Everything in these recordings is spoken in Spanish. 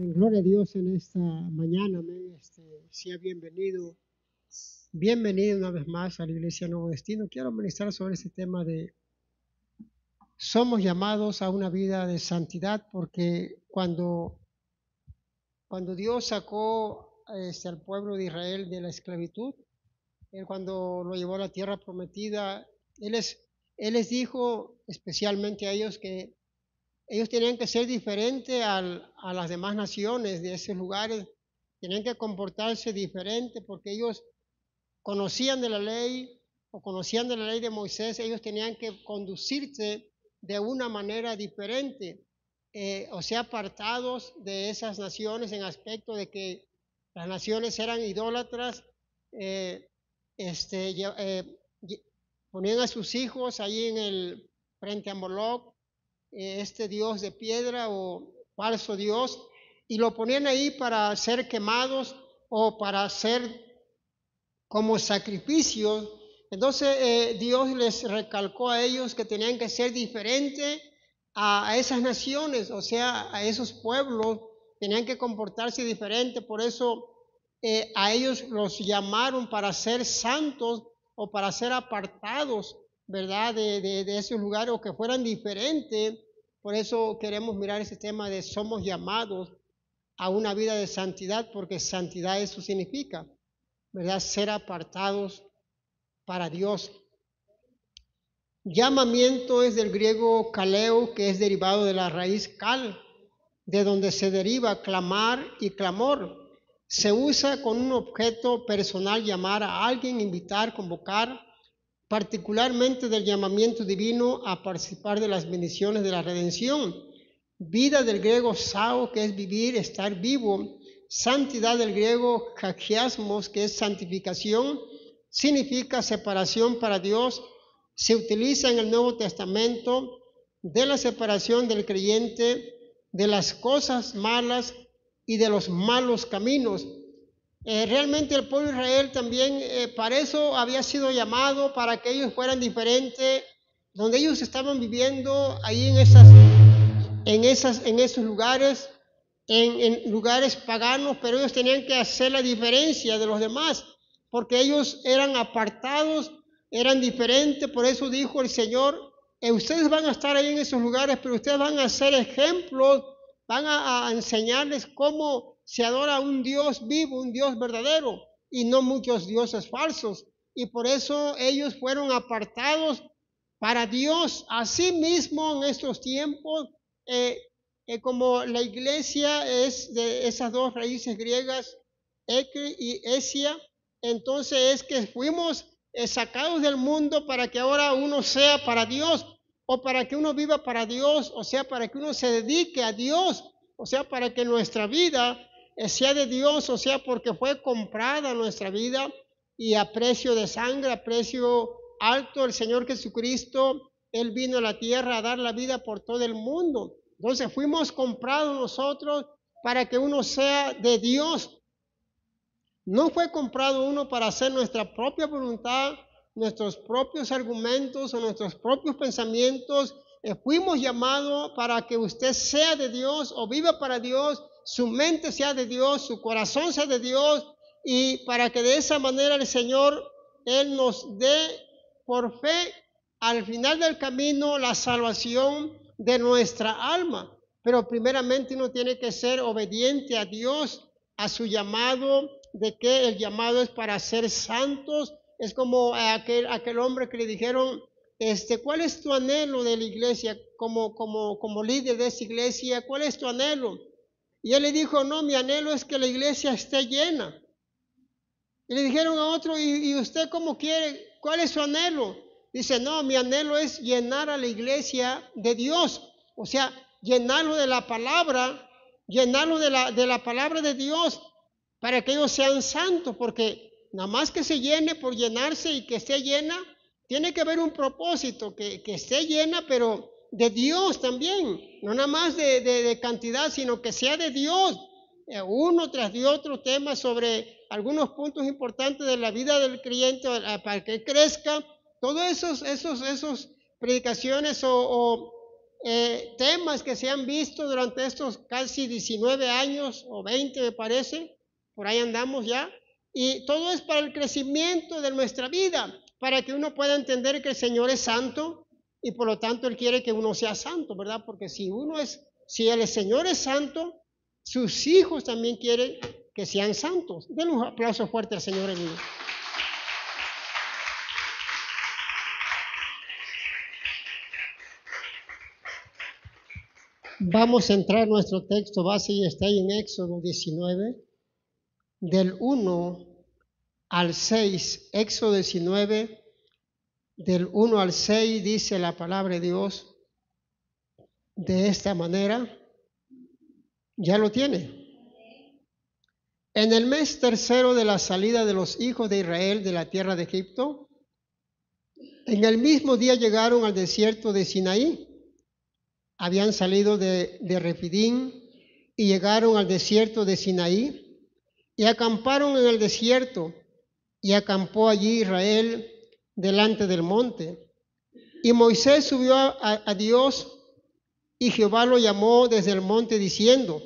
Gloria a Dios en esta mañana, amén. Sea bienvenido, bienvenido una vez más a la Iglesia Nuevo Destino. Quiero ministrar sobre este tema de somos llamados a una vida de santidad, porque cuando Dios sacó al pueblo de Israel de la esclavitud, Él cuando lo llevó a la tierra prometida, Él les dijo especialmente a ellos que ellos tenían que ser diferentes a las demás naciones de esos lugares, tenían que comportarse diferente porque ellos conocían de la ley o conocían de la ley de Moisés, ellos tenían que conducirse de una manera diferente, o sea, apartados de esas naciones en aspecto de que las naciones eran idólatras, eh, este, eh, ponían a sus hijos ahí frente a Moloch, este dios de piedra o falso dios, y lo ponían ahí para ser quemados o para ser como sacrificios. Entonces Dios les recalcó a ellos que tenían que ser diferentes a esas naciones, o sea, a esos pueblos, tenían que comportarse diferente. Por eso a ellos los llamaron para ser santos o para ser apartados, ¿verdad? De esos lugares o que fueran diferentes. Por eso queremos mirar ese tema de somos llamados a una vida de santidad, porque santidad eso significa, ¿verdad? Ser apartados para Dios. Llamamiento es del griego kaleo, que es derivado de la raíz kal, de donde se deriva clamar y clamor. Se usa con un objeto personal, llamar a alguien, invitar, convocar, particularmente del llamamiento divino a participar de las bendiciones de la redención. Vida del griego sao, que es vivir, estar vivo. Santidad del griego hagiasmos, que es santificación, significa separación para Dios. Se utiliza en el Nuevo Testamento de la separación del creyente de las cosas malas y de los malos caminos. Realmente el pueblo de Israel también para eso había sido llamado, para que ellos fueran diferentes, donde ellos estaban viviendo ahí en esos lugares, en lugares paganos, pero ellos tenían que hacer la diferencia de los demás, porque ellos eran apartados, eran diferentes. Por eso dijo el Señor, ustedes van a estar ahí en esos lugares, pero ustedes van a ser ejemplos, van a enseñarles cómo se adora a un Dios vivo, un Dios verdadero, y no muchos dioses falsos. Y por eso ellos fueron apartados para Dios. Asimismo, en estos tiempos, como la iglesia es de esas dos raíces griegas, ekri y esia, entonces es que fuimos sacados del mundo para que ahora uno sea para Dios, o para que uno viva para Dios, o sea, para que uno se dedique a Dios, o sea, para que nuestra vida sea de Dios, o sea, porque fue comprada nuestra vida y a precio de sangre, a precio alto. El Señor Jesucristo, Él vino a la tierra a dar la vida por todo el mundo. Entonces fuimos comprados nosotros para que uno sea de Dios. No fue comprado uno para hacer nuestra propia voluntad, nuestros propios argumentos o nuestros propios pensamientos. Fuimos llamados para que usted sea de Dios o viva para Dios, su mente sea de Dios, su corazón sea de Dios, y para que de esa manera el Señor, Él nos dé por fe al final del camino la salvación de nuestra alma. Pero primeramente uno tiene que ser obediente a Dios, a su llamado, de que el llamado es para ser santos. Es como aquel hombre que le dijeron, ¿cuál es tu anhelo de la iglesia como líder de esa iglesia? ¿Cuál es tu anhelo? Y él le dijo, no, mi anhelo es que la iglesia esté llena. Y le dijeron a otro, ¿y usted cómo quiere? ¿Cuál es su anhelo? Dice, no, mi anhelo es llenar a la iglesia de Dios. O sea, llenarlo de la palabra, llenarlo de la palabra de Dios, para que ellos sean santos, porque nada más que se llene por llenarse y que esté llena, tiene que haber un propósito, que esté llena, pero de Dios también, no nada más de cantidad, sino que sea de Dios. Uno tras de otro tema sobre algunos puntos importantes de la vida del creyente para que crezca. Todas esas predicaciones o temas que se han visto durante estos casi 19 años o 20 me parece, por ahí andamos ya, y todo es para el crecimiento de nuestra vida, para que uno pueda entender que el Señor es santo y por lo tanto Él quiere que uno sea santo, ¿verdad? Porque si el Señor es santo, sus hijos también quieren que sean santos. Den un aplauso fuerte al Señor en mí. Vamos a entrar en nuestro texto base y está ahí en Éxodo 19, del 1 al 6. Éxodo 19, del 1 al 6 dice la palabra de Dios de esta manera. ¿Ya lo tiene? En el mes tercero de la salida de los hijos de Israel de la tierra de Egipto, en el mismo día llegaron al desierto de Sinaí. Habían salido de Refidim y llegaron al desierto de Sinaí y acamparon en el desierto, y acampó allí Israel delante del monte. Y Moisés subió a Dios, y Jehová lo llamó desde el monte diciendo: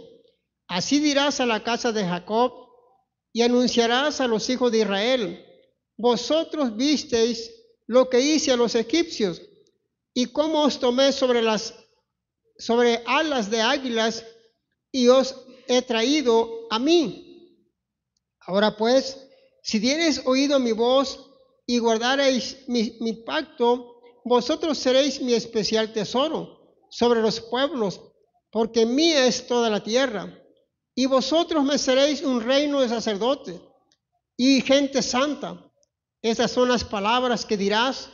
así dirás a la casa de Jacob y anunciarás a los hijos de Israel: vosotros visteis lo que hice a los egipcios y cómo os tomé sobre alas de águilas y os he traído a mí. Ahora pues, si diereis oído a mi voz y guardareis mi pacto, vosotros seréis mi especial tesoro sobre los pueblos, porque mía es toda la tierra. Y vosotros me seréis un reino de sacerdotes y gente santa. Esas son las palabras que dirás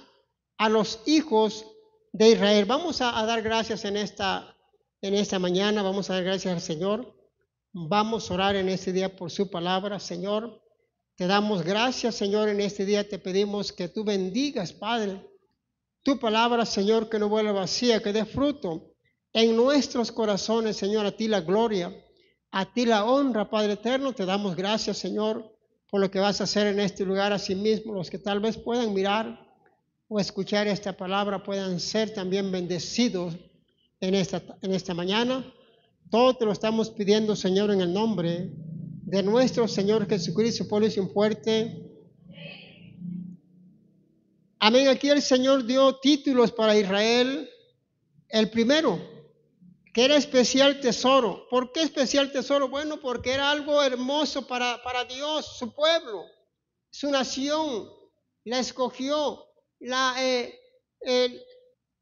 a los hijos de Israel. Vamos a dar gracias en esta mañana, vamos a dar gracias al Señor. Vamos a orar en este día por su palabra, Señor. Te damos gracias, Señor, en este día te pedimos que tú bendigas, Padre, tu palabra, Señor, que no vuelva vacía, que dé fruto en nuestros corazones, Señor. A ti la gloria, a ti la honra, Padre eterno. Te damos gracias, Señor, por lo que vas a hacer en este lugar. Asimismo, los que tal vez puedan mirar o escuchar esta palabra puedan ser también bendecidos en esta mañana. Todo te lo estamos pidiendo, Señor, en el nombre de nuestro Señor Jesucristo. Ponle un fuerte amén. Aquí el Señor dio títulos para Israel. El primero, que era especial tesoro. ¿Por qué especial tesoro? Bueno, porque era algo hermoso para Dios, su pueblo, su nación. La escogió,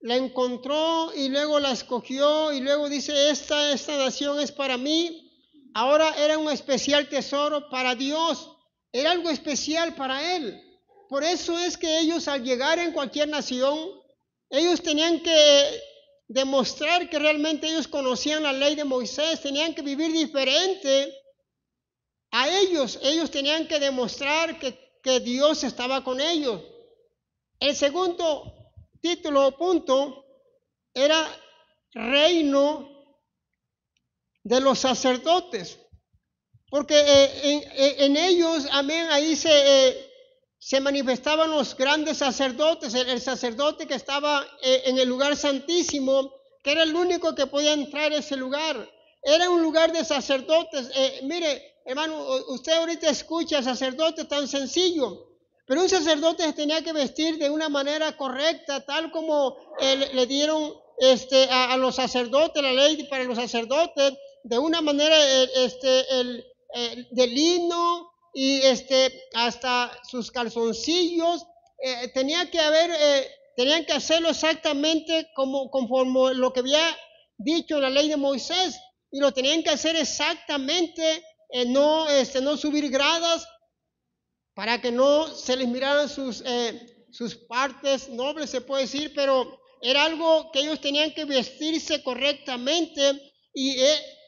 la encontró y luego la escogió y luego dice, esta nación es para mí. Ahora era un especial tesoro para Dios, era algo especial para Él. Por eso es que ellos, al llegar en cualquier nación, ellos tenían que demostrar que realmente ellos conocían la ley de Moisés, tenían que vivir diferente a ellos. Ellos tenían que demostrar que Dios estaba con ellos. El segundo título o punto era reino de los sacerdotes, porque en ellos, amén, ahí se manifestaban los grandes sacerdotes, el sacerdote que estaba en el lugar santísimo, que era el único que podía entrar a ese lugar. Era un lugar de sacerdotes. Mire, hermano, usted ahorita escucha sacerdote tan sencillo, pero un sacerdote se tenía que vestir de una manera correcta, tal como le dieron a los sacerdotes, la ley para los sacerdotes, de una manera de lino y hasta sus calzoncillos, tenían que hacerlo exactamente conforme lo que había dicho la ley de Moisés, y lo tenían que hacer exactamente, no subir gradas, para que no se les miraran sus partes nobles, se puede decir, pero era algo que ellos tenían que vestirse correctamente. Y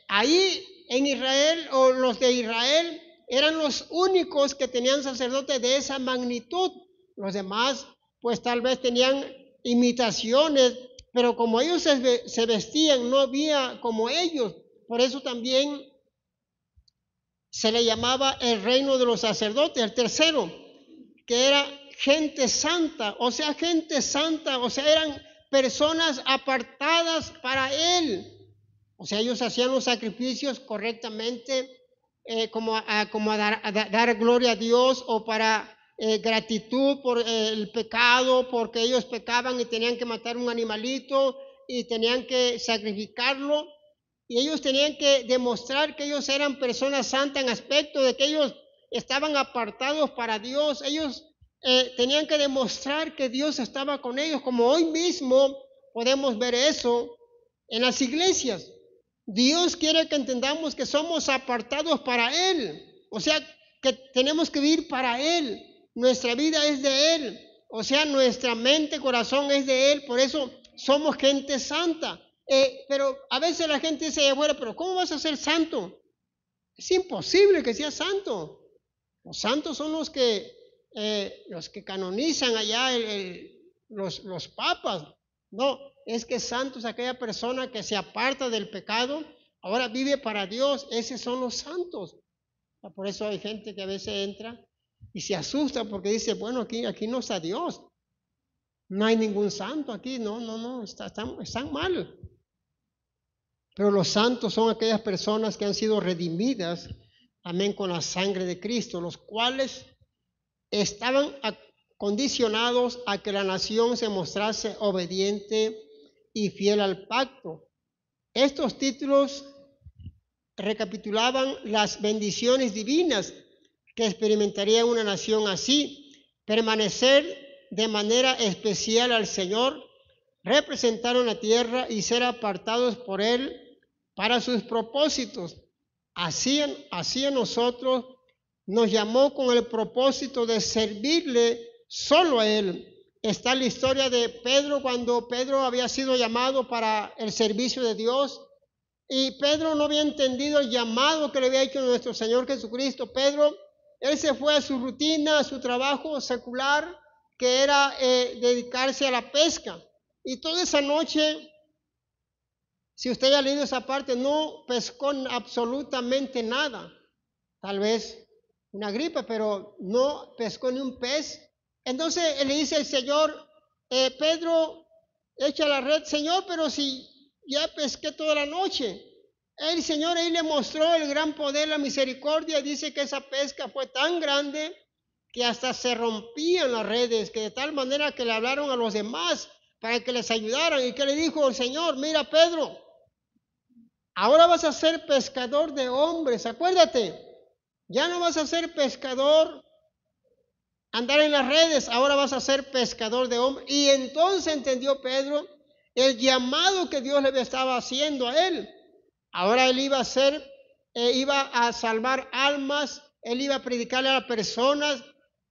ahí en Israel, o los de Israel, eran los únicos que tenían sacerdotes de esa magnitud. Los demás, pues tal vez tenían imitaciones, pero como ellos se vestían, no había como ellos. Por eso también se le llamaba el reino de los sacerdotes. El tercero, que era gente santa, o sea, eran personas apartadas para Él. O sea, ellos hacían los sacrificios correctamente, como a dar gloria a Dios, o para gratitud por el pecado, porque ellos pecaban y tenían que matar un animalito y tenían que sacrificarlo. Y ellos tenían que demostrar que ellos eran personas santas en aspecto de que ellos estaban apartados para Dios. Ellos tenían que demostrar que Dios estaba con ellos, como hoy mismo podemos ver eso en las iglesias. Dios quiere que entendamos que somos apartados para Él, o sea, que tenemos que vivir para Él. Nuestra vida es de Él, o sea, nuestra mente, corazón es de Él, por eso somos gente santa. Pero a veces la gente dice, bueno, pero ¿cómo vas a ser santo? Es imposible que seas santo. Los santos son los que canonizan allá los papas. No, es que santo es aquella persona que se aparta del pecado, ahora vive para Dios. Esos son los santos. Por eso hay gente que a veces entra y se asusta porque dice, bueno, aquí no está Dios. No hay ningún santo aquí. No, están mal. Pero los santos son aquellas personas que han sido redimidas, amén, con la sangre de Cristo, los cuales estaban condicionados a que la nación se mostrase obediente y fiel al pacto. Estos títulos recapitulaban las bendiciones divinas que experimentaría una nación así: permanecer de manera especial al Señor, representar una tierra y ser apartados por Él para sus propósitos. Así a nosotros nos llamó con el propósito de servirle solo a Él. Está la historia de Pedro, cuando Pedro había sido llamado para el servicio de Dios y Pedro no había entendido el llamado que le había hecho nuestro Señor Jesucristo. Pedro, él se fue a su rutina, a su trabajo secular, que era dedicarse a la pesca. Y toda esa noche, si usted ha leído esa parte, no pescó absolutamente nada. Tal vez una gripa, pero no pescó ni un pez. Entonces le dice el Señor, Pedro, echa la red. Señor, pero si ya pesqué toda la noche. El Señor ahí le mostró el gran poder, la misericordia. Dice que esa pesca fue tan grande que hasta se rompían las redes, que de tal manera que le hablaron a los demás para que les ayudaran. ¿Y que le dijo el Señor? Mira, Pedro, ahora vas a ser pescador de hombres, acuérdate. Ya no vas a ser pescador, andar en las redes, ahora vas a ser pescador de hombres. Y entonces entendió Pedro el llamado que Dios le estaba haciendo a él. Ahora él iba a salvar almas, él iba a predicarle a las personas.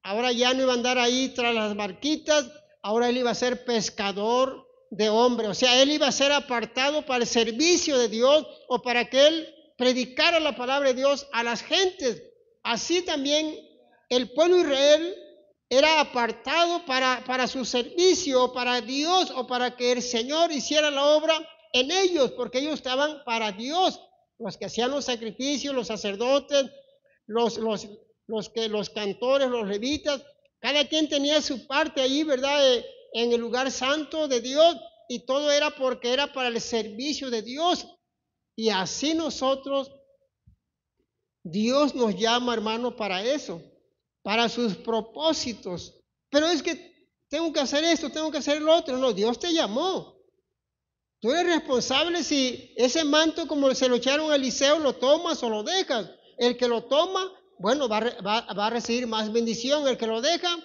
Ahora ya no iba a andar ahí tras las barquitas, ahora él iba a ser pescador de hombres. O sea, él iba a ser apartado para el servicio de Dios, o para que él predicara la palabra de Dios a las gentes. Así también el pueblo de Israel era apartado para su servicio, para Dios, o para que el Señor hiciera la obra en ellos, porque ellos estaban para Dios. Los que hacían los sacrificios, los sacerdotes, los cantores, los levitas, cada quien tenía su parte ahí, ¿verdad? En el lugar santo de Dios, y todo era porque era para el servicio de Dios. Y así nosotros, Dios nos llama, hermano, para eso, para sus propósitos. Pero es que tengo que hacer esto, tengo que hacer lo otro. No, Dios te llamó. Tú eres responsable si ese manto, como se lo echaron a Eliseo, lo tomas o lo dejas. El que lo toma, bueno, va a recibir más bendición. El que lo deja,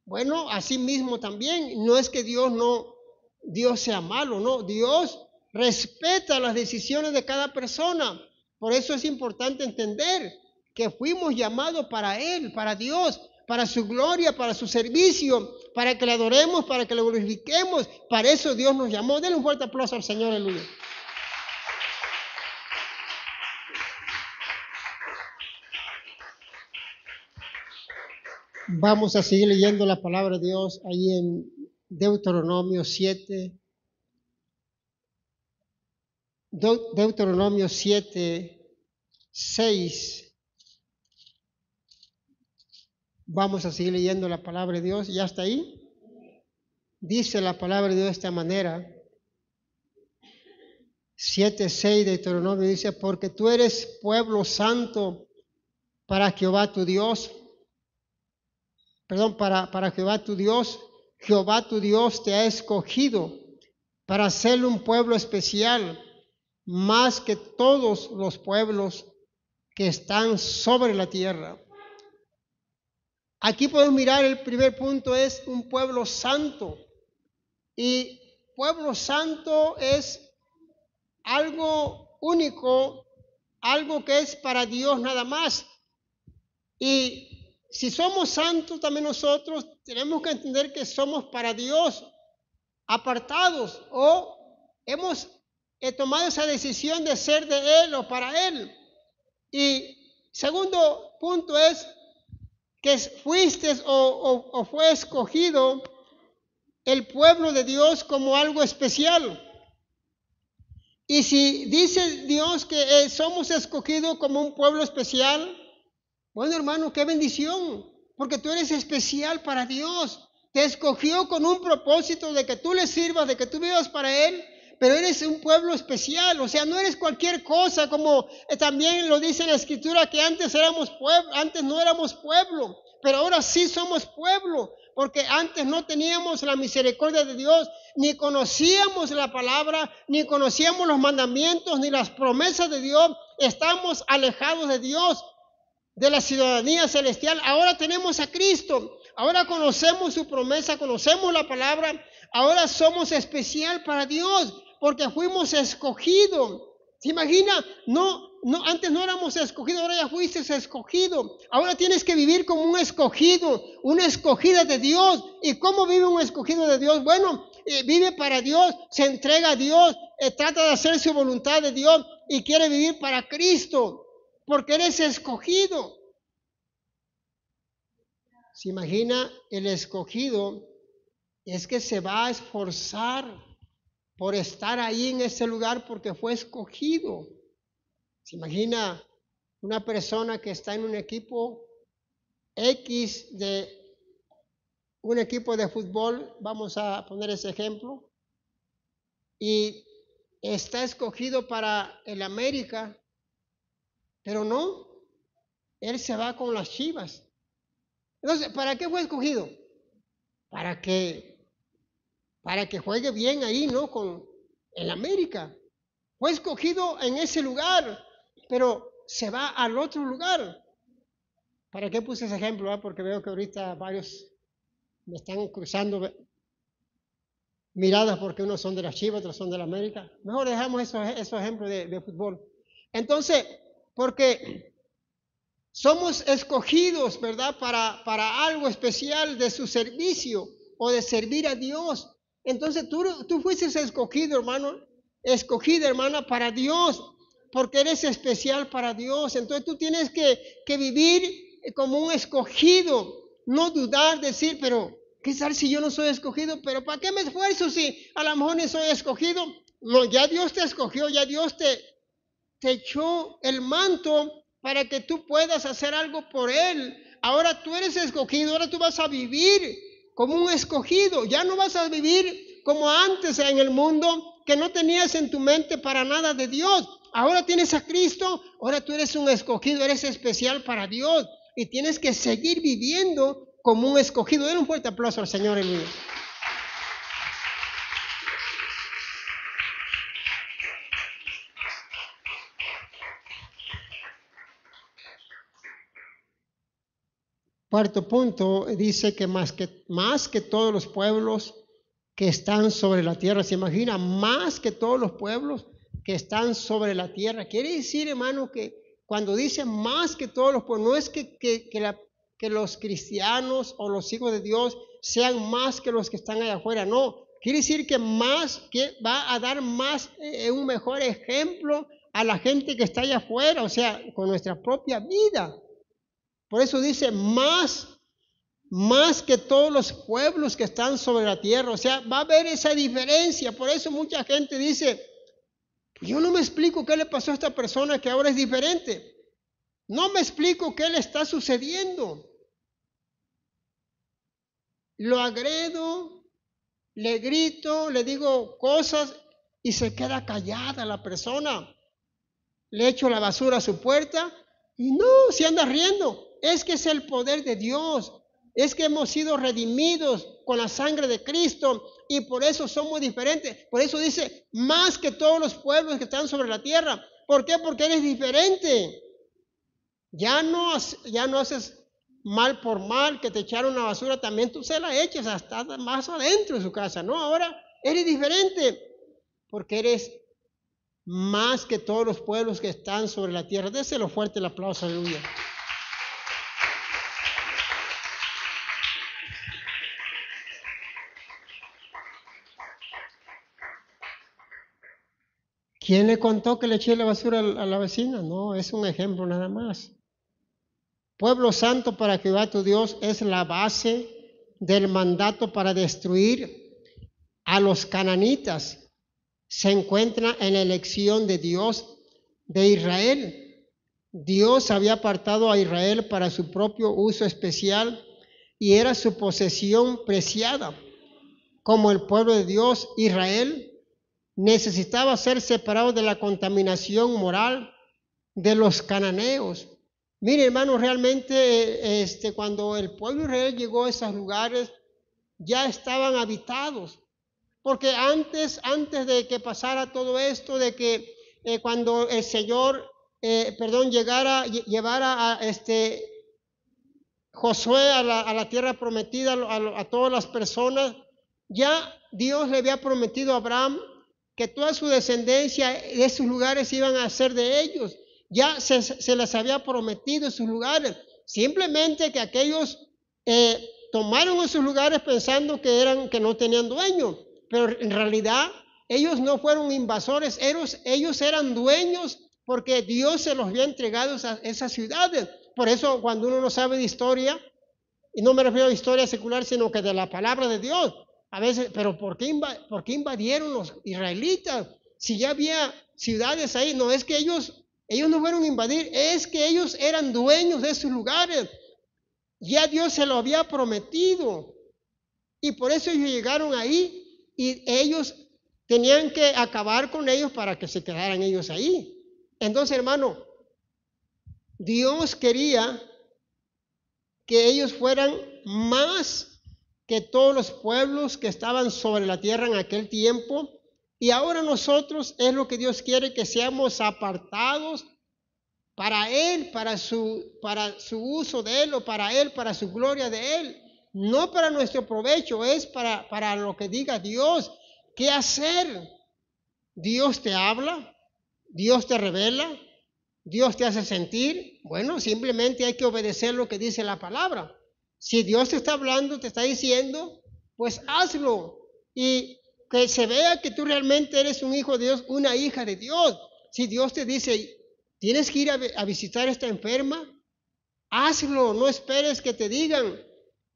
bueno, así mismo también. No es que Dios sea malo, no. Dios respeta las decisiones de cada persona. Por eso es importante entender que fuimos llamados para Él, para Dios, para su gloria, para su servicio, para que le adoremos, para que le glorifiquemos. Para eso Dios nos llamó. Denle un fuerte aplauso al Señor, aleluya. Vamos a seguir leyendo la palabra de Dios ahí en Deuteronomio 7. Deuteronomio 7, 6. Vamos a seguir leyendo la palabra de Dios. ¿Ya está ahí? Dice la palabra de Dios de esta manera. 7:6 de Deuteronomio dice, porque tú eres pueblo santo para Jehová tu Dios. Para Jehová tu Dios. Jehová tu Dios te ha escogido para ser un pueblo especial, más que todos los pueblos que están sobre la tierra. Aquí podemos mirar, el primer punto es un pueblo santo. Y pueblo santo es algo único, algo que es para Dios nada más. Y si somos santos también nosotros tenemos que entender que somos para Dios, apartados, o hemos tomado esa decisión de ser de Él o para Él. Y segundo punto es que fuiste o fue escogido el pueblo de Dios como algo especial. Y si dice Dios que somos escogidos como un pueblo especial, bueno, hermano, qué bendición, porque tú eres especial para Dios. Te escogió con un propósito de que tú le sirvas, de que tú vivas para Él, pero eres un pueblo especial, o sea, no eres cualquier cosa, como también lo dice la Escritura, que antes no éramos pueblo, pero ahora sí somos pueblo, porque antes no teníamos la misericordia de Dios, ni conocíamos la palabra, ni conocíamos los mandamientos, ni las promesas de Dios, estamos alejados de Dios, de la ciudadanía celestial. Ahora tenemos a Cristo, ahora conocemos su promesa, conocemos la palabra, ahora somos especial para Dios, porque fuimos escogidos. ¿Se imagina? Antes no éramos escogidos, ahora ya fuiste escogido. Ahora tienes que vivir como un escogido, una escogida de Dios. ¿Y cómo vive un escogido de Dios? Bueno, vive para Dios, se entrega a Dios, trata de hacer su voluntad de Dios y quiere vivir para Cristo, porque eres escogido. ¿Se imagina? El escogido es que se va a esforzar por estar ahí en ese lugar porque fue escogido. ¿Se imagina una persona que está en un equipo X un equipo de fútbol, vamos a poner ese ejemplo, y está escogido para el América, pero no, él se va con las Chivas? Entonces, ¿para qué fue escogido? Para que juegue bien ahí, ¿no? Con el América. Fue escogido en ese lugar, pero se va al otro lugar. ¿Para qué puse ese ejemplo? Porque veo que ahorita varios me están cruzando miradas porque unos son de las Chivas, otros son de la América. Mejor dejamos esos ejemplos de fútbol. Entonces, porque somos escogidos, ¿verdad? Para algo especial de su servicio o de servir a Dios. Entonces tú fuiste escogido, hermano, escogida, hermana, para Dios, porque eres especial para Dios. Entonces tú tienes que vivir como un escogido, no dudar, decir, pero ¿qué tal si yo no soy escogido? Pero ¿para qué me esfuerzo si a lo mejor no soy escogido? No, ya Dios te escogió, ya Dios te echó el manto para que tú puedas hacer algo por Él. Ahora tú eres escogido, ahora tú vas a vivir como un escogido. Ya no vas a vivir como antes en el mundo, que no tenías en tu mente para nada de Dios. Ahora tienes a Cristo, ahora tú eres un escogido, eres especial para Dios y tienes que seguir viviendo como un escogido. Den un fuerte aplauso al Señor en mí. Cuarto punto, dice que más que todos los pueblos que están sobre la tierra. ¿Se imagina? Más que todos los pueblos que están sobre la tierra. Quiere decir, hermano, que cuando dice más que todos los pueblos, no es que los cristianos o los hijos de Dios sean más que los que están allá afuera. No, quiere decir que va a dar más, un mejor ejemplo a la gente que está allá afuera, o sea, con nuestra propia vida. Por eso dice más que todos los pueblos que están sobre la tierra. O sea, va a haber esa diferencia. Por eso mucha gente dice, yo no me explico qué le pasó a esta persona que ahora es diferente. No me explico qué le está sucediendo. Lo agredo, le grito, le digo cosas y se queda callada la persona. Le echo la basura a su puerta y no, se anda riendo. Es que es el poder de Dios. Es que hemos sido redimidos con la sangre de Cristo y por eso somos diferentes. Por eso dice, más que todos los pueblos que están sobre la tierra. ¿Por qué? Porque eres diferente. Ya no haces mal por mal, que te echaron una basura, también tú se la eches hasta más adentro de su casa. No, ahora eres diferente porque eres más que todos los pueblos que están sobre la tierra. Déselo fuerte el aplauso, aleluya. ¿Quién le contó que le eché la basura a la vecina? No, es un ejemplo nada más. Pueblo santo para Jehová tu Dios es la base del mandato para destruir a los cananitas. Se encuentra en la elección de Dios de Israel. Dios había apartado a Israel para su propio uso especial y era su posesión preciada. Como el pueblo de Dios, Israel necesitaba ser separado de la contaminación moral de los cananeos. Mire, hermano, realmente cuando el pueblo de Israel llegó a esos lugares, ya estaban habitados. Porque antes de que pasara todo esto, de que cuando el Señor, llevara a Josué a la tierra prometida, a todas las personas, ya Dios le había prometido a Abraham que toda su descendencia de esos lugares iban a ser de ellos. Ya se les había prometido esos lugares. Simplemente que aquellos tomaron esos lugares pensando que no tenían dueño. Pero en realidad ellos no fueron invasores, ellos eran dueños porque Dios se los había entregado a esas ciudades. Por eso cuando uno no sabe de historia, y no me refiero a historia secular, sino que de la palabra de Dios, a veces, pero ¿por qué invadieron los israelitas? Si ya había ciudades ahí, no es que ellos no fueron a invadir, es que ellos eran dueños de esos lugares. Ya Dios se lo había prometido. Y por eso ellos llegaron ahí y ellos tenían que acabar con ellos para que se quedaran ellos ahí. Entonces, hermano, Dios quería que ellos fueran más que todos los pueblos que estaban sobre la tierra en aquel tiempo. Y ahora nosotros es lo que Dios quiere, que seamos apartados para Él, para su uso de Él, o para Él, para su gloria de Él. No para nuestro provecho, es para lo que diga Dios. ¿Qué hacer? Dios te habla, Dios te revela, Dios te hace sentir. Bueno, simplemente hay que obedecer lo que dice la palabra. Si Dios te está hablando, te está diciendo, pues hazlo. Y que se vea que tú realmente eres un hijo de Dios, una hija de Dios. Si Dios te dice, tienes que ir a visitar a esta enferma, hazlo. No esperes que te digan,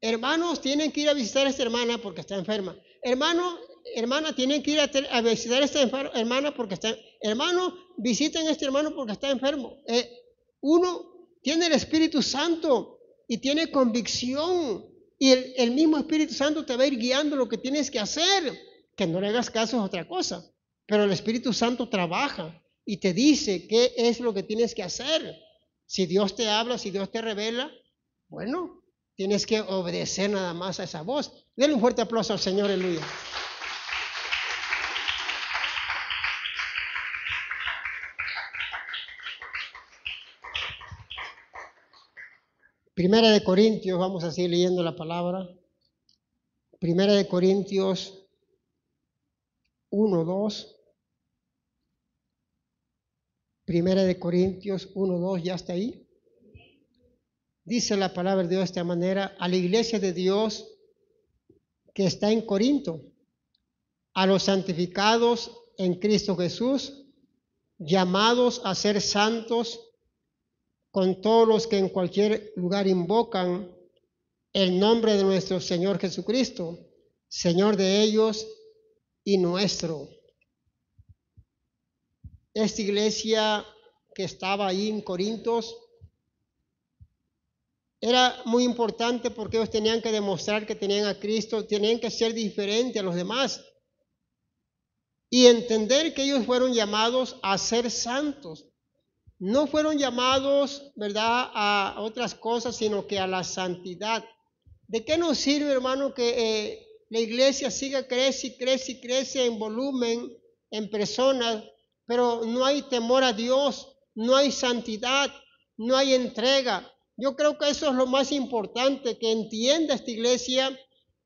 hermanos, tienen que ir a visitar a esta hermana porque está enferma. Hermana, tienen que ir a visitar a esta hermana porque está. Hermano, visiten a este hermano porque está enfermo. Uno tiene el Espíritu Santo y tiene convicción. Y el mismo Espíritu Santo te va a ir guiando lo que tienes que hacer. Que no le hagas caso es otra cosa. Pero el Espíritu Santo trabaja y te dice qué es lo que tienes que hacer. Si Dios te habla, si Dios te revela, bueno, tienes que obedecer nada más a esa voz. Denle un fuerte aplauso al Señor, aleluya. Primera de Corintios, vamos a seguir leyendo la palabra. Primera de Corintios 1:2. Primera de Corintios 1:2, ¿ya está ahí? Dice la palabra de Dios de esta manera: a la iglesia de Dios que está en Corinto, a los santificados en Cristo Jesús, llamados a ser santos, con todos los que en cualquier lugar invocan el nombre de nuestro Señor Jesucristo, Señor de ellos y nuestro. Esta iglesia que estaba ahí en Corintios era muy importante porque ellos tenían que demostrar que tenían a Cristo, tenían que ser diferentes a los demás y entender que ellos fueron llamados a ser santos. No fueron llamados, ¿verdad?, a otras cosas, sino que a la santidad. ¿De qué nos sirve, hermano, que la iglesia siga crece en volumen, en personas, pero no hay temor a Dios, no hay santidad, no hay entrega? Yo creo que eso es lo más importante, que entienda esta iglesia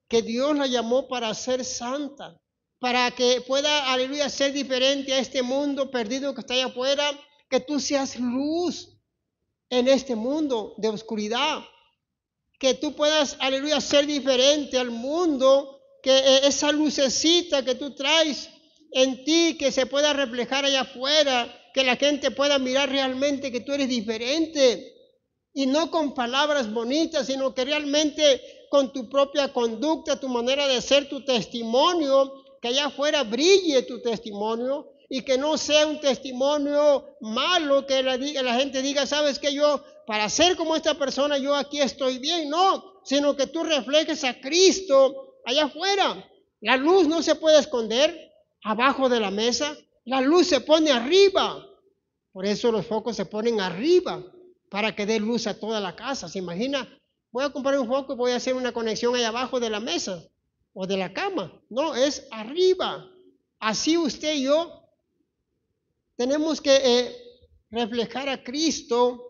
que Dios la llamó para ser santa, para que pueda, aleluya, ser diferente a este mundo perdido que está allá afuera, que tú seas luz en este mundo de oscuridad, que tú puedas, aleluya, ser diferente al mundo, que esa lucecita que tú traes en ti, que se pueda reflejar allá afuera, que la gente pueda mirar realmente que tú eres diferente, y no con palabras bonitas, sino que realmente con tu propia conducta, tu manera de ser, tu testimonio, que allá afuera brille tu testimonio, y que no sea un testimonio malo, que la gente diga, sabes que yo, para ser como esta persona, yo aquí estoy bien. No, sino que tú reflejes a Cristo allá afuera. La luz no se puede esconder abajo de la mesa, la luz se pone arriba. Por eso los focos se ponen arriba, para que dé luz a toda la casa. ¿Se imagina? Voy a comprar un foco y voy a hacer una conexión ahí abajo de la mesa o de la cama. No, es arriba. Así usted y yo tenemos que reflejar a Cristo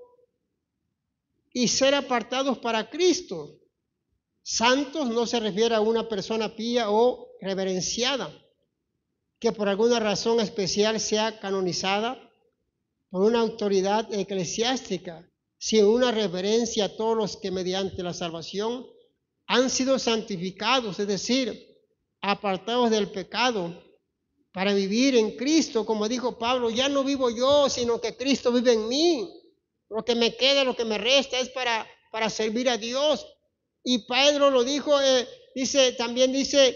y ser apartados para Cristo. Santos no se refiere a una persona pía o reverenciada, que por alguna razón especial sea canonizada por una autoridad eclesiástica, sino una reverencia a todos los que mediante la salvación han sido santificados, es decir, apartados del pecado, para vivir en Cristo. Como dijo Pablo, ya no vivo yo, sino que Cristo vive en mí. Lo que me queda, lo que me resta es para servir a Dios. Y Pedro lo dijo, también dice,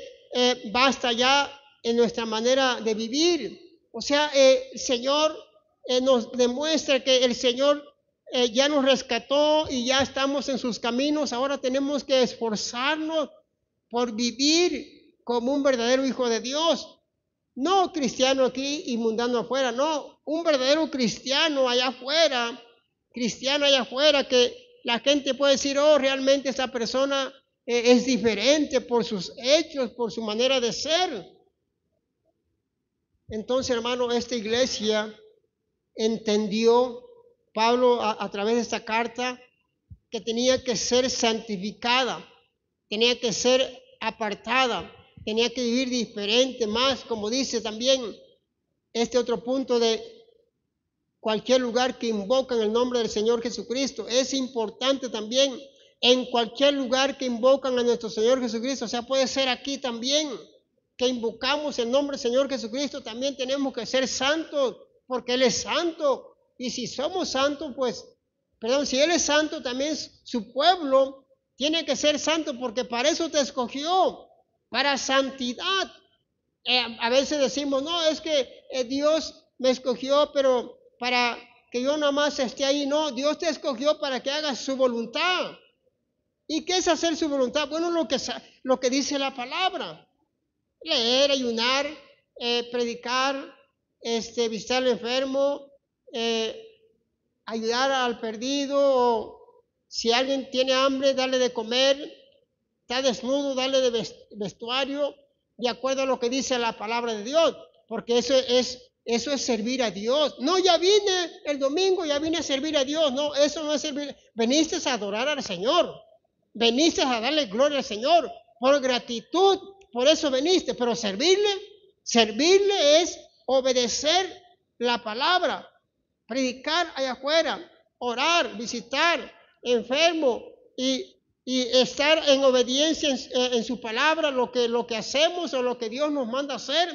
basta ya en nuestra manera de vivir. O sea, el Señor nos demuestra que el Señor ya nos rescató y ya estamos en sus caminos. Ahora tenemos que esforzarnos por vivir como un verdadero hijo de Dios. No cristiano aquí y mundano afuera, no, un verdadero cristiano allá afuera, que la gente puede decir, oh, realmente esta persona es diferente por sus hechos, por su manera de ser. Entonces, hermano, esta iglesia entendió, Pablo a través de esta carta, que tenía que ser santificada, tenía que ser apartada, tenía que vivir diferente, más, como dice también este otro punto de cualquier lugar que invocan el nombre del Señor Jesucristo. Es importante también en cualquier lugar que invocan a nuestro Señor Jesucristo, o sea, puede ser aquí también, que invocamos el nombre del Señor Jesucristo, también tenemos que ser santos, porque Él es santo. Y si somos santos, si Él es santo, también su pueblo tiene que ser santo, porque para eso te escogió, para santidad. A veces decimos, no, es que Dios me escogió, pero para que yo nada más esté ahí. No, Dios te escogió para que hagas su voluntad. ¿Y qué es hacer su voluntad? Bueno, lo que dice la palabra. Leer, ayunar, predicar, visitar al enfermo, ayudar al perdido, o si alguien tiene hambre, darle de comer, está desnudo, darle de vestuario, de acuerdo a lo que dice la palabra de Dios, porque eso es servir a Dios. No, ya vine el domingo, ya vine a servir a Dios. No, eso no es servir. Veniste a adorar al Señor, veniste a darle gloria al Señor, por gratitud, por eso veniste, pero servirle es obedecer la palabra, predicar allá afuera, orar, visitar enfermo y estar en obediencia en su palabra, lo que hacemos o lo que Dios nos manda hacer.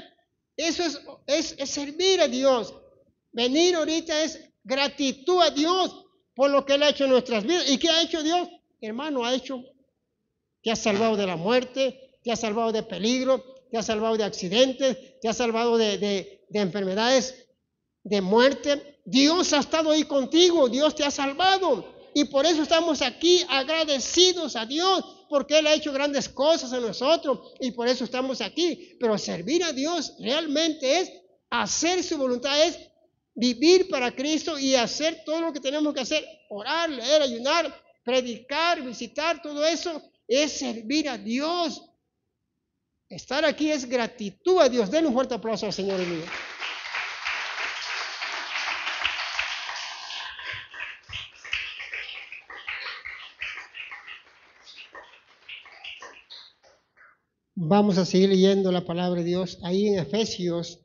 Eso es servir a Dios. Venir ahorita es gratitud a Dios por lo que Él ha hecho en nuestras vidas. ¿Y qué ha hecho Dios? Hermano, te ha salvado de la muerte, te ha salvado de peligro, te ha salvado de accidentes, te ha salvado de enfermedades, de muerte. Dios ha estado ahí contigo, Dios te ha salvado. Y por eso estamos aquí agradecidos a Dios, porque Él ha hecho grandes cosas en nosotros y por eso estamos aquí. Pero servir a Dios realmente es hacer su voluntad, es vivir para Cristo y hacer todo lo que tenemos que hacer, orar, leer, ayunar, predicar, visitar, todo eso es servir a Dios. Estar aquí es gratitud a Dios. Denle un fuerte aplauso al Señor mío. Vamos a seguir leyendo la palabra de Dios ahí en Efesios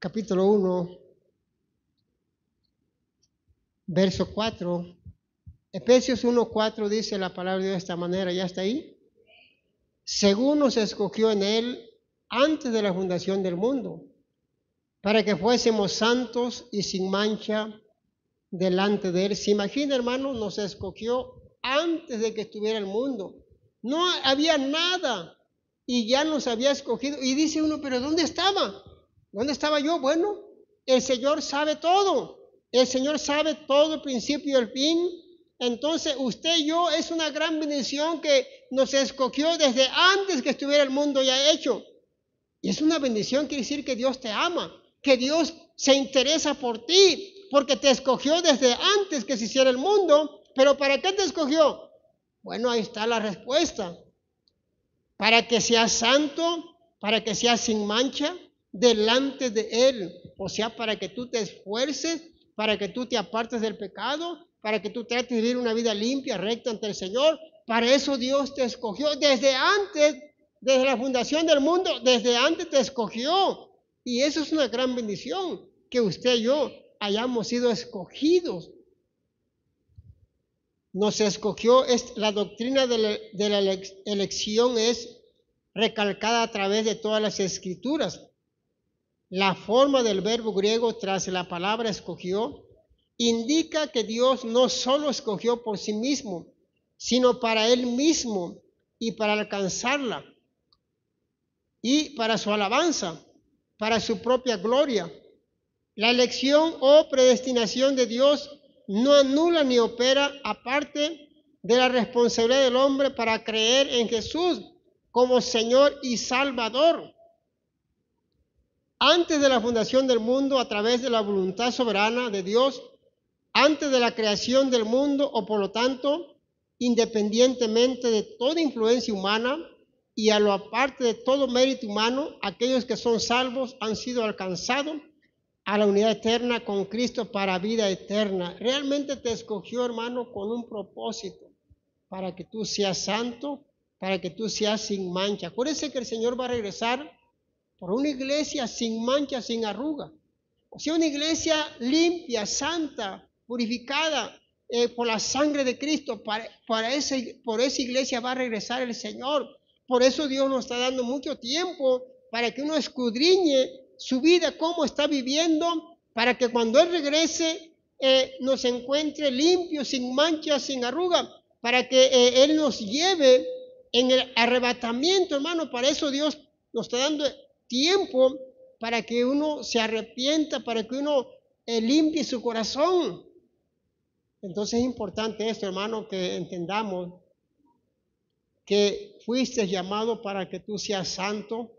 capítulo 1, verso 4. Efesios 1:4 dice la palabra de Dios de esta manera, ¿ya está ahí? Según nos escogió en Él antes de la fundación del mundo, para que fuésemos santos y sin mancha delante de Él. ¿Se imagina, hermano? Nos escogió antes de que estuviera el mundo. No había nada y ya nos había escogido. Y dice uno, ¿pero dónde estaba? ¿Dónde estaba yo? Bueno, el Señor sabe todo. El Señor sabe todo el principio y el fin. Entonces usted y yo es una gran bendición que nos escogió desde antes que estuviera el mundo ya hecho. Y es una bendición, quiere decir que Dios te ama, que Dios se interesa por ti, porque te escogió desde antes que se hiciera el mundo. ¿Pero para qué te escogió? Bueno, ahí está la respuesta. Para que seas santo, para que seas sin mancha delante de Él. O sea, para que tú te esfuerces, para que tú te apartes del pecado, para que tú trates de vivir una vida limpia, recta ante el Señor. Para eso Dios te escogió desde antes, desde la fundación del mundo, desde antes te escogió. Y eso es una gran bendición, que usted y yo hayamos sido escogidos. Nos escogió, la doctrina de la elección es recalcada a través de todas las escrituras. La forma del verbo griego tras la palabra escogió indica que Dios no solo escogió por sí mismo, sino para Él mismo y para alcanzarla y para su alabanza, para su propia gloria. La elección o predestinación de Dios no anula ni opera aparte de la responsabilidad del hombre para creer en Jesús como Señor y Salvador. Antes de la fundación del mundo, a través de la voluntad soberana de Dios, antes de la creación del mundo, o por lo tanto, independientemente de toda influencia humana y a lo aparte de todo mérito humano, aquellos que son salvos han sido alcanzados a la unidad eterna con Cristo para vida eterna. Realmente te escogió, hermano, con un propósito, para que tú seas santo, para que tú seas sin mancha. Acuérdense que el Señor va a regresar por una iglesia sin mancha, sin arruga. O sea, una iglesia limpia, santa, purificada por la sangre de Cristo. Por esa iglesia va a regresar el Señor. Por eso Dios nos está dando mucho tiempo para que uno escudriñe su vida, cómo está viviendo, para que cuando Él regrese nos encuentre limpios, sin mancha, sin arruga, para que Él nos lleve en el arrebatamiento, hermano. Para eso Dios nos está dando tiempo para que uno se arrepienta, para que uno limpie su corazón. Entonces es importante esto, hermano, que entendamos que fuiste llamado para que tú seas santo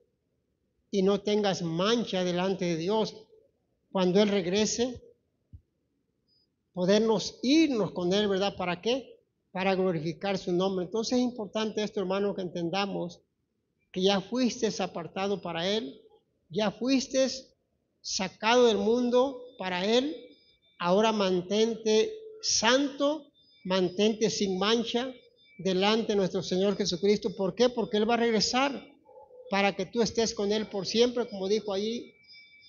y no tengas mancha delante de Dios. Cuando Él regrese, podernos irnos con Él, ¿verdad? ¿Para qué? Para glorificar su nombre. Entonces es importante esto, hermano, que entendamos que ya fuiste apartado para Él, ya fuiste sacado del mundo para Él. Ahora mantente santo, mantente sin mancha delante de nuestro Señor Jesucristo. ¿Por qué? Porque Él va a regresar para que tú estés con Él por siempre, como dijo ahí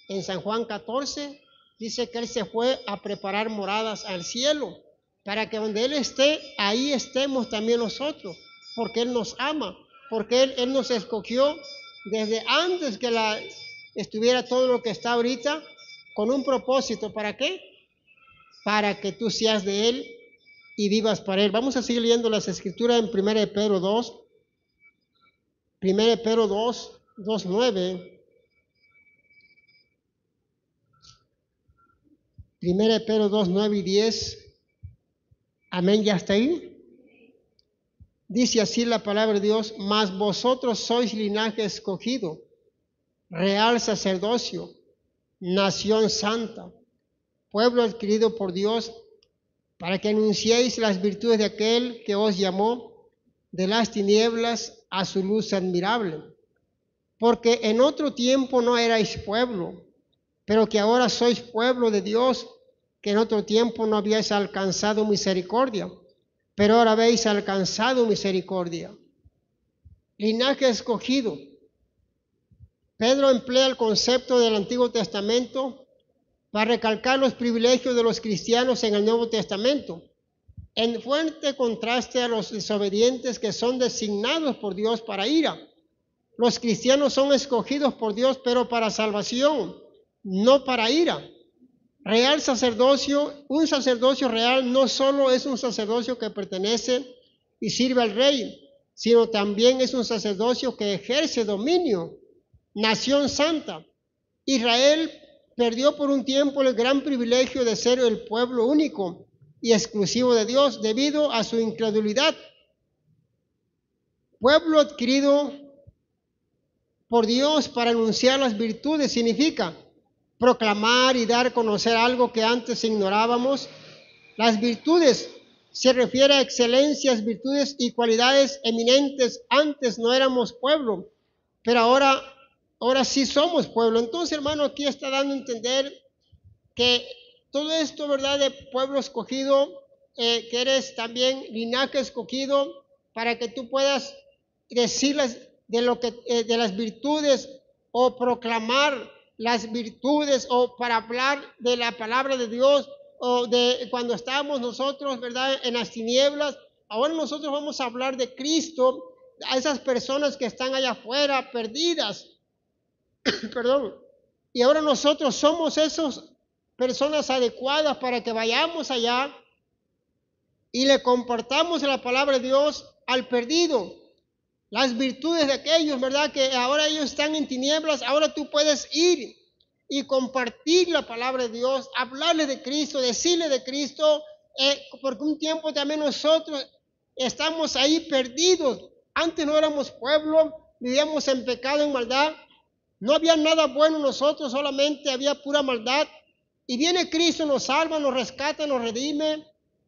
en San Juan 14, dice que Él se fue a preparar moradas al cielo, para que donde Él esté, ahí estemos también nosotros, porque Él nos ama, porque Él nos escogió desde antes que estuviera todo lo que está ahorita, con un propósito. ¿Para qué? Para que tú seas de Él y vivas para Él. Vamos a seguir leyendo las escrituras en 1 Pedro 2. 1 Pedro 2, 9. 1 Pedro 2, 9 y 10. Amén, ¿ya está ahí? Dice así la palabra de Dios: mas vosotros sois linaje escogido, real sacerdocio, nación santa, pueblo adquirido por Dios, para que anunciéis las virtudes de aquel que os llamó de las tinieblas a su luz admirable. Porque en otro tiempo no erais pueblo, pero que ahora sois pueblo de Dios, que en otro tiempo no habíais alcanzado misericordia, pero ahora habéis alcanzado misericordia. Linaje escogido. Pedro emplea el concepto del Antiguo Testamento para recalcar los privilegios de los cristianos en el Nuevo Testamento, en fuerte contraste a los desobedientes que son designados por Dios para ira. Los cristianos son escogidos por Dios, pero para salvación, no para ira. Real sacerdocio, un sacerdocio real no solo es un sacerdocio que pertenece y sirve al rey, sino también es un sacerdocio que ejerce dominio. Nación santa. Israel perdió por un tiempo el gran privilegio de ser el pueblo único y exclusivo de Dios debido a su incredulidad. Pueblo adquirido por Dios para anunciar las virtudes significa proclamar y dar a conocer algo que antes ignorábamos. Las virtudes se refiere a excelencias, virtudes y cualidades eminentes. Antes no éramos pueblo, pero ahora sí somos pueblo. Entonces, hermano, aquí está dando a entender que todo esto, ¿verdad?, de pueblo escogido, que eres también linaje escogido, para que tú puedas decirles de las virtudes o proclamar las virtudes, o para hablar de la palabra de Dios, o de cuando estábamos nosotros, ¿verdad?, en las tinieblas. Ahora nosotros vamos a hablar de Cristo a esas personas que están allá afuera perdidas. Perdón. Y ahora nosotros somos esas personas adecuadas para que vayamos allá y le compartamos la palabra de Dios al perdido. Las virtudes de aquellos, ¿verdad?, que ahora ellos están en tinieblas. Ahora tú puedes ir y compartir la palabra de Dios, hablarle de Cristo, decirle de Cristo, porque un tiempo también nosotros estamos ahí perdidos. Antes no éramos pueblo, vivíamos en pecado, en maldad. No había nada bueno en nosotros, solamente había pura maldad. Y viene Cristo, nos salva, nos rescata, nos redime,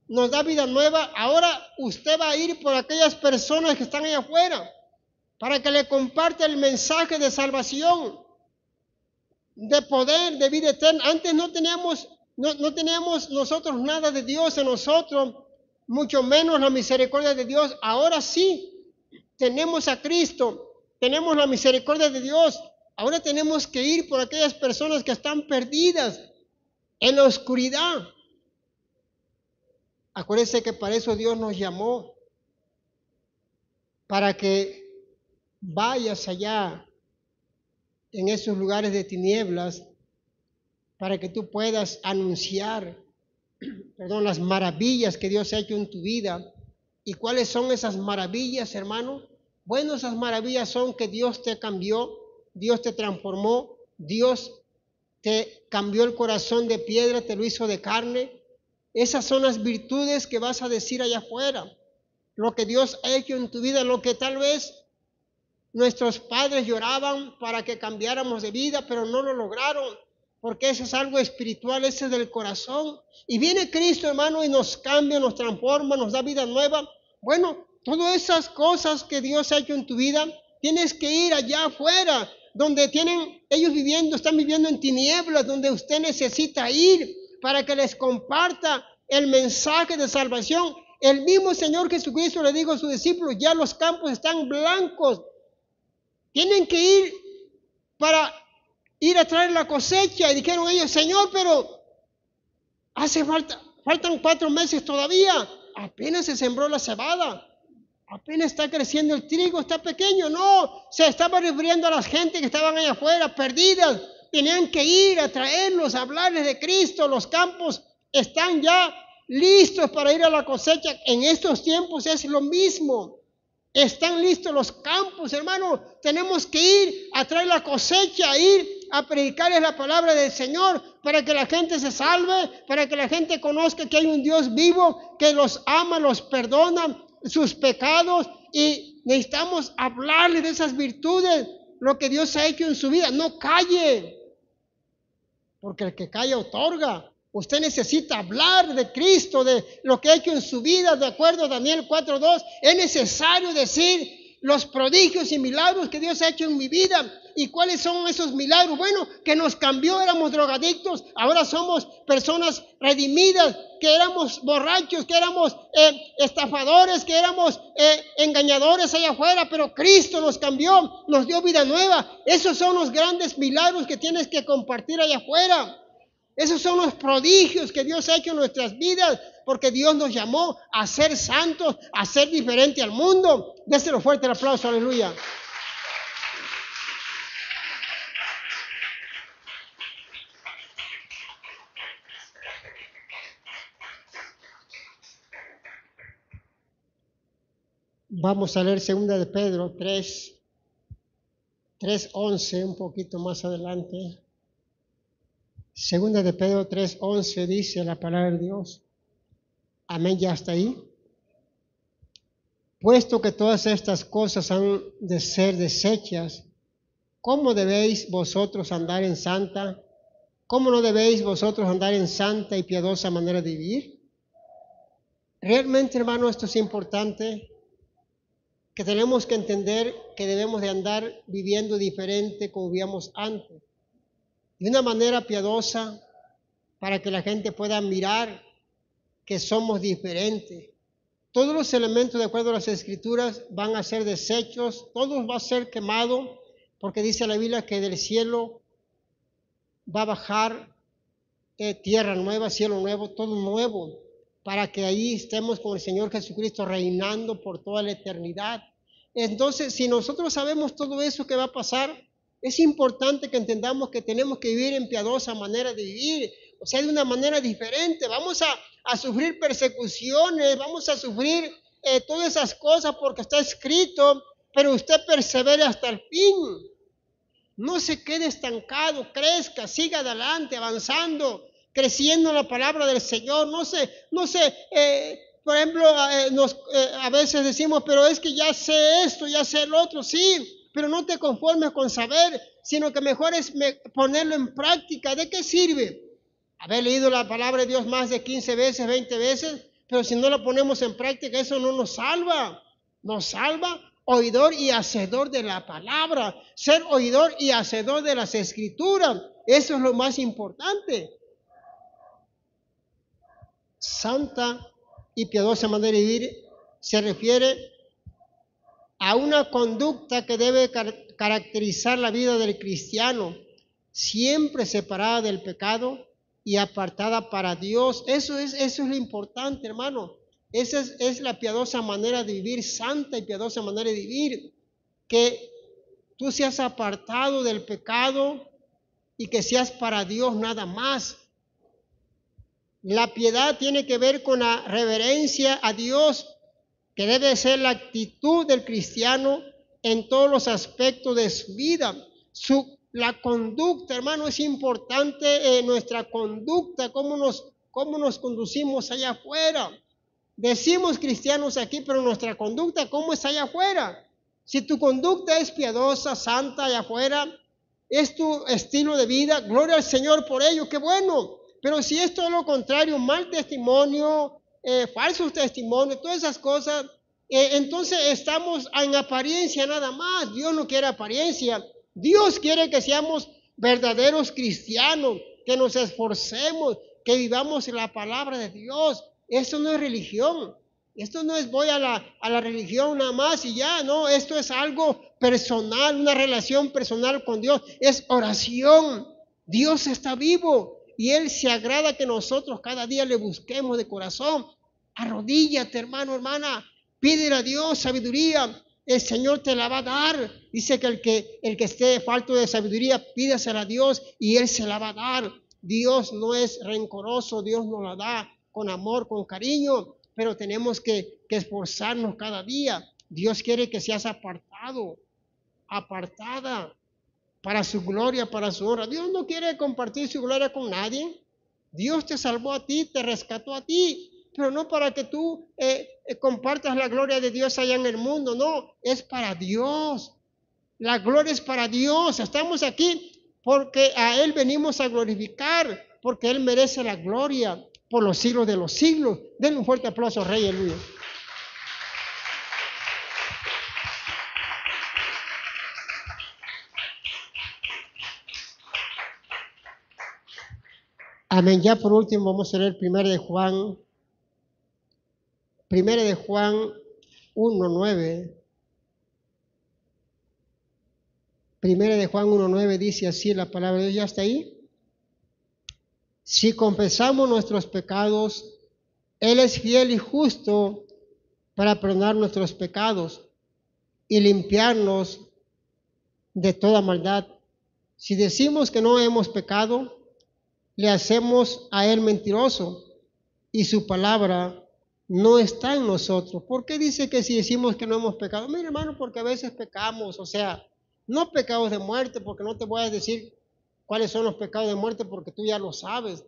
nos da vida nueva. Ahora usted va a ir por aquellas personas que están allá afuera para que le comparte el mensaje de salvación, de poder, de vida eterna. Antes no teníamos nosotros nada de Dios en nosotros, mucho menos la misericordia de Dios. Ahora sí tenemos a Cristo, tenemos la misericordia de Dios. Ahora tenemos que ir por aquellas personas que están perdidas en la oscuridad. Acuérdense que para eso Dios nos llamó, para que vayas allá en esos lugares de tinieblas, para que tú puedas anunciar, las maravillas que Dios ha hecho en tu vida. ¿Y cuáles son esas maravillas, hermano? Bueno, esas maravillas son que Dios te cambió, Dios te transformó, Dios te cambió el corazón de piedra, te lo hizo de carne. Esas son las virtudes que vas a decir allá afuera. Lo que Dios ha hecho en tu vida, lo que tal vez nuestros padres lloraban para que cambiáramos de vida, pero no lo lograron, porque eso es algo espiritual, ese es del corazón. Y viene Cristo, hermano, y nos cambia, nos transforma, nos da vida nueva. Bueno, todas esas cosas que Dios ha hecho en tu vida, tienes que ir allá afuera, donde están viviendo en tinieblas, donde usted necesita ir para que les comparta el mensaje de salvación. El mismo Señor Jesucristo le dijo a sus discípulos: ya los campos están blancos. Tienen que ir para ir a traer la cosecha. Y dijeron ellos: Señor, pero faltan 4 meses todavía. Apenas se sembró la cebada. Apenas está creciendo el trigo, está pequeño. No, se estaba refiriendo a la gente que estaban allá afuera, perdidas. Tenían que ir a traerlos, a hablarles de Cristo. Los campos están ya listos para ir a la cosecha. En estos tiempos es lo mismo. Están listos los campos, hermano. Tenemos que ir a traer la cosecha, ir a predicarles la palabra del Señor para que la gente se salve, para que la gente conozca que hay un Dios vivo que los ama, los perdona sus pecados, y necesitamos hablarles de esas virtudes, lo que Dios ha hecho en su vida. No calle, porque el que calla otorga. Usted necesita hablar de Cristo, de lo que ha hecho en su vida, de acuerdo a Daniel 4:2. Es necesario decir los prodigios y milagros que Dios ha hecho en mi vida. ¿Y cuáles son esos milagros? Bueno, que nos cambió, éramos drogadictos, ahora somos personas redimidas, que éramos borrachos, que éramos estafadores, que éramos engañadores allá afuera, pero Cristo nos cambió, nos dio vida nueva. Esos son los grandes milagros que tienes que compartir allá afuera. Esos son los prodigios que Dios ha hecho en nuestras vidas, porque Dios nos llamó a ser santos, a ser diferente al mundo. Déselo fuerte el aplauso, aleluya. Vamos a leer 2 de Pedro 3:11, un poquito más adelante. 2 de Pedro 3:11 dice la palabra de Dios. Amén, ya está ahí. Puesto que todas estas cosas han de ser deshechas, ¿cómo debéis vosotros andar en santa? ¿Cómo no debéis vosotros andar en santa y piadosa manera de vivir? Realmente, hermano, esto es importante, que tenemos que entender que debemos de andar viviendo diferente como vivíamos antes, de una manera piadosa, para que la gente pueda mirar que somos diferentes. Todos los elementos, de acuerdo a las Escrituras, van a ser desechos, todo va a ser quemado, porque dice la Biblia que del cielo va a bajar tierra nueva, cielo nuevo, todo nuevo, para que ahí estemos con el Señor Jesucristo reinando por toda la eternidad. Entonces, si nosotros sabemos todo eso que va a pasar, es importante que entendamos que tenemos que vivir en piadosa manera de vivir, o sea, de una manera diferente. Vamos a sufrir persecuciones, vamos a sufrir todas esas cosas porque está escrito, pero usted persevere hasta el fin. No se quede estancado, crezca, siga adelante, avanzando, creciendo en la palabra del Señor. Por ejemplo, a veces decimos, pero es que ya sé esto, ya sé el otro, sí, pero no te conformes con saber, sino que mejor es ponerlo en práctica. ¿De qué sirve haber leído la palabra de Dios más de 15 veces, 20 veces, pero si no la ponemos en práctica, eso no nos salva? Nos salva oidor y hacedor de la palabra, ser oidor y hacedor de las Escrituras. Eso es lo más importante. Santa y piadosa manera de vivir se refiere a una conducta que debe caracterizar la vida del cristiano, siempre separada del pecado y apartada para Dios. Eso es lo importante, hermano. Esa es la piadosa manera de vivir, santa y piadosa manera de vivir, que tú seas apartado del pecado y que seas para Dios nada más. La piedad tiene que ver con la reverencia a Dios, que debe ser la actitud del cristiano en todos los aspectos de su vida. La conducta, hermano, es importante, nuestra conducta, cómo nos conducimos allá afuera. Decimos cristianos aquí, pero nuestra conducta, ¿cómo es allá afuera? Si tu conducta es piadosa, santa allá afuera, es tu estilo de vida, gloria al Señor por ello, qué bueno. Pero si es todo lo contrario, mal testimonio, falsos testimonios, todas esas cosas, entonces estamos en apariencia nada más. Dios no quiere apariencia. Dios quiere que seamos verdaderos cristianos, que nos esforcemos, que vivamos la palabra de Dios. Esto no es religión. Esto no es voy a la religión nada más y ya, no. Esto es algo personal, una relación personal con Dios. Es oración. Dios está vivo y Él se agrada que nosotros cada día le busquemos de corazón. Arrodíllate, hermano, hermana. Pídele a Dios sabiduría. El Señor te la va a dar. Dice que el que esté falto de sabiduría, pídasela a Dios y Él se la va a dar. Dios no es rencoroso, Dios nos la da con amor, con cariño, pero tenemos que esforzarnos cada día. Dios quiere que seas apartado, apartada. para su gloria, para su honra. Dios no quiere compartir su gloria con nadie. Dios te salvó a ti, te rescató a ti, pero no para que tú compartas la gloria de Dios allá en el mundo, no, es para Dios. La gloria es para Dios. Estamos aquí porque a Él venimos a glorificar, porque Él merece la gloria por los siglos de los siglos. Denle un fuerte aplauso, Rey, aleluya. Amén. Ya por último vamos a leer 1 de Juan 1:9. 1 de Juan 1:9 dice así la palabra de Dios. ¿Ya está ahí? Si confesamos nuestros pecados, Él es fiel y justo para perdonar nuestros pecados y limpiarnos de toda maldad. Si decimos que no hemos pecado, le hacemos a Él mentiroso y su palabra no está en nosotros. ¿Por qué dice que si decimos que no hemos pecado? Mira, hermano, porque a veces pecamos, o sea, no pecados de muerte, porque no te voy a decir cuáles son los pecados de muerte, porque tú ya lo sabes.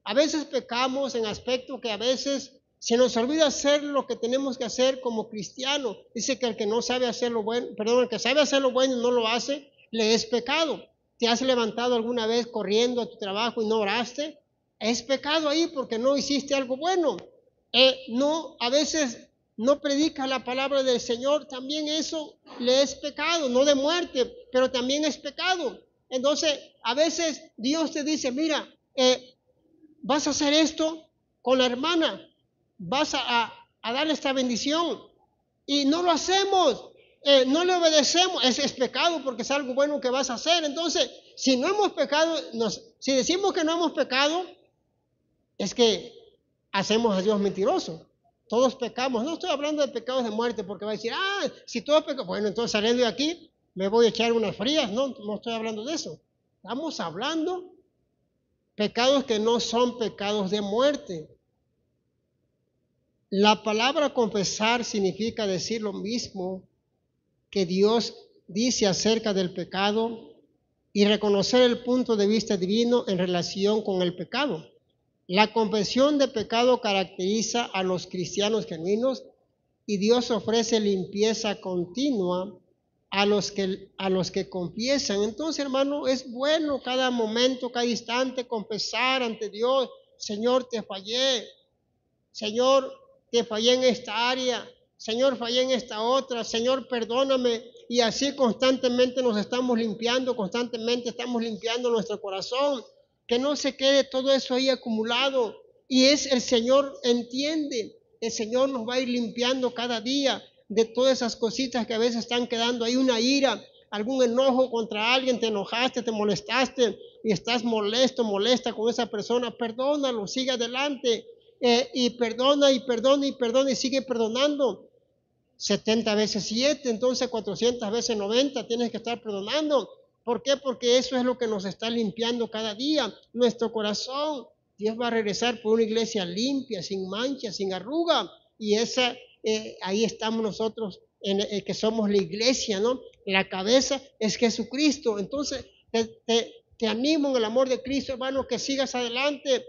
A veces pecamos en aspecto que a veces se nos olvida hacer lo que tenemos que hacer como cristiano. Dice que el que no sabe hacer lo bueno, perdón, el que sabe hacer lo bueno y no lo hace, le es pecado. ¿Te has levantado alguna vez corriendo a tu trabajo y no oraste? Es pecado ahí porque no hiciste algo bueno. A veces no predicas la palabra del Señor, también eso le es pecado, no de muerte, pero también es pecado. Entonces, a veces Dios te dice, mira, vas a hacer esto con la hermana, vas a darle esta bendición y no lo hacemos. No le obedecemos, es pecado porque es algo bueno que vas a hacer. Entonces, si no hemos pecado, si decimos que no hemos pecado, es que hacemos a Dios mentiroso. Todos pecamos. No estoy hablando de pecados de muerte porque va a decir, si todos pecamos, bueno, entonces saliendo de aquí me voy a echar unas frías. No estoy hablando de eso. Estamos hablando pecados que no son pecados de muerte. La palabra confesar significa decir lo mismo que Dios dice acerca del pecado y reconocer el punto de vista divino en relación con el pecado. La confesión de pecado caracteriza a los cristianos genuinos y Dios ofrece limpieza continua a los que confiesan. Entonces, hermano, es bueno cada momento, cada instante confesar ante Dios, Señor, te fallé. Señor, te fallé en esta área. Señor, fallé en esta otra. Señor, perdóname. Y así constantemente nos estamos limpiando, constantemente estamos limpiando nuestro corazón. Que no se quede todo eso ahí acumulado. Y el Señor entiende. El Señor nos va a ir limpiando cada día de todas esas cositas que a veces están quedando ahí, una ira, algún enojo contra alguien, te enojaste, te molestaste y estás molesta con esa persona. Perdónalo, sigue adelante. Y perdona y sigue perdonando 70 veces 7, entonces 400 veces 90 tienes que estar perdonando. ¿Por qué? Porque eso es lo que nos está limpiando cada día, nuestro corazón. Dios va a regresar por una iglesia limpia, sin mancha, sin arruga, y ahí estamos nosotros, que somos la iglesia, ¿no? La cabeza es Jesucristo. Entonces te animo en el amor de Cristo, hermano, que sigas adelante,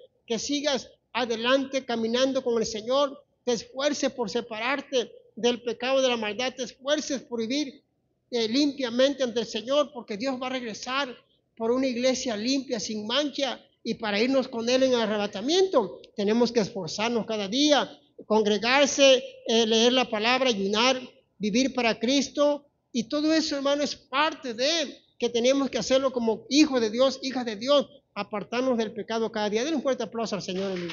caminando con el Señor, te esfuerces por separarte del pecado, de la maldad, te esfuerces por vivir limpiamente ante el Señor, porque Dios va a regresar por una iglesia limpia, sin mancha, y para irnos con Él en el arrebatamiento, tenemos que esforzarnos cada día, congregarse, leer la palabra, ayunar, vivir para Cristo, y todo eso, hermano, es parte de que tenemos que hacerlo como hijos de Dios, hijas de Dios, apartarnos del pecado cada día. Denle un fuerte aplauso al Señor, amigo.